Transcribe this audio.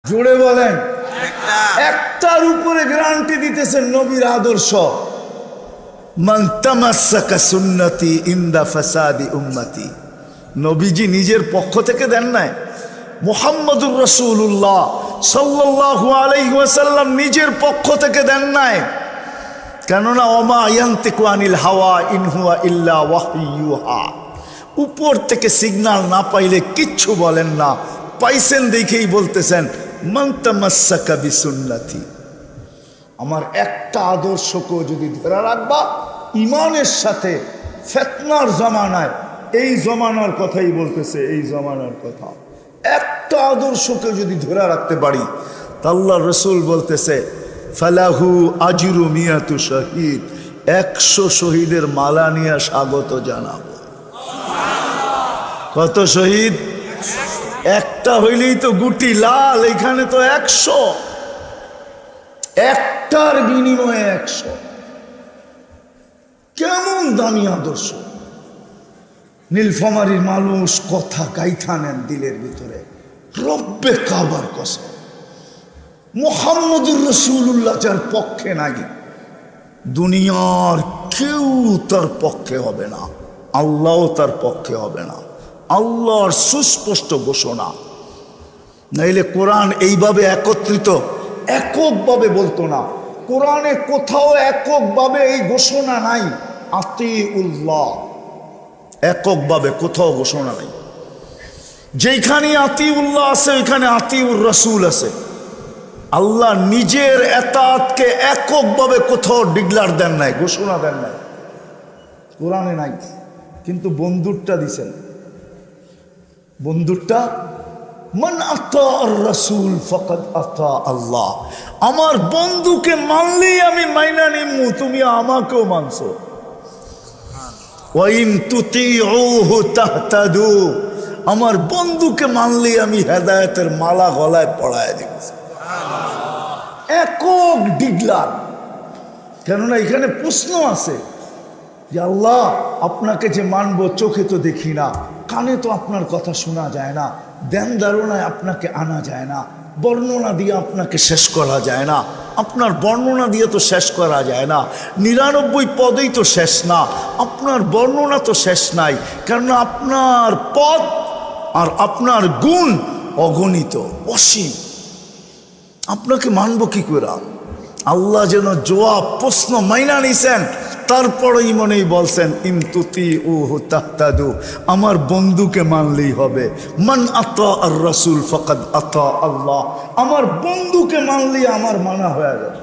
জোরে বলেন, একটার উপরে গ্যারান্টি দিতেছেন নবীর আদর্শ। মান তামাসসাকা সুন্নতি ইনদা ফাসাদি উম্মতি। নবীজি নিজের পক্ষ থেকে দেন নাই, মুহাম্মদুর রাসূলুল্লাহ সাল্লাল্লাহু আলাইহি ওয়াসাল্লাম নিজের পক্ষ থেকে দেন নাই। কেননা ওমা ইয়ান্তিকু আনিল হাওয়া ইন হুয়া ইল্লা ওয়াহয়ু ইউহা। উপর থেকে সিগন্যাল না পাইলে কিচ্ছু বলেন না, পাইছেন দেখেই বলতেছেন মান তামাসসাকা বিসুন্নতি। আমার একটা আদর্শকেও যদি ধরে রাখবা ইমানের সাথে, ফিতনার জামানায়, এই জমানার কথাই বলতেছে, এই জমানার কথা, একটা আদর্শকে যদি ধরে রাখতে পারি তা আল্লাহর রাসূল বলতেছে ফালাহু আজরু মিয়াতু শহীদ, 100 শহীদের মালা নিয়ে স্বাগত জানাবো। কত শহীদ? একটা হইলেই তো গুটি লাল, এখানে তো 100, একটার বিনিময়ে 100। কেমন দামি আদর্শ! নীলফামারীর মানুষ কথা গাইথা নেন দিলের ভিতরে, রব্বে কাবার কসম, মুহাম্মদুর রাসূলুল্লাহ যার পক্ষে নাই, দুনিয়ার কেউ তার পক্ষে হবে না, আল্লাহও তার পক্ষে হবে না। আল্লাহর সুস্পষ্ট ঘোষণা। নাইলে কোরআন এইভাবে একত্রিত এককভাবে বলতো না। কোরআনে কোথাও এককভাবে এই ঘোষণা নাই আতিউল্লাহ, এককভাবে কোথাও ঘোষণা নাই। যেখানে আতিউল্লাহ আছে ওইখানে আতিউর রাসূল আছে। আল্লাহ নিজের এতাআতকে এককভাবে কোথাও ডিক্লার দেন নাই, ঘোষণা দেন নাই, কোরআনে নাই। কিন্তু বন্ধুরটা দিছেন, বন্ধুরটা মান আতা আর রাসূল ফাকাদ আতা আল্লাহ। আমার বন্ধুকে মানলেই আমি মাইনা নিমু, তুমি আমাকেও মানছো। ওয়া ইন তুতিউহু তাহতাদু, আমার বন্ধুকে মানলেই আমি হেদায়েতের মালা গলায় পরায় দিব। একক ডিক্লার। কেননা এখানে প্রশ্ন আছে যে আল্লাহ আপনাকে যে মানবো, চোখে তো দেখি না, কানে তো আপনার কথা শোনা যায় না, ধ্যান ধারণায় আপনাকে আনা যায় না, বর্ণনা দিয়ে আপনাকে শেষ করা যায় না, আপনার বর্ণনা দিয়ে তো শেষ করা যায় না, 99 পদেই তো শেষ না, আপনার বর্ণনা তো শেষ নাই, কারণ আপনার পদ আর আপনার গুণ অগণিত, অসীম। আপনাকে মানব কি করে? আল্লাহ যেন জবাব প্রশ্ন মাইনা নিছেন, তারপরেই মনেই বলছেন ইন তুতিউহু তাহতাদু, আমার বন্ধুকে মানলেই হবে। মান আতা আর রাসূল ফাকাদ আতা আল্লাহ, আমার বন্ধুকে মানলেই আমার মানা হয়ে যাবে।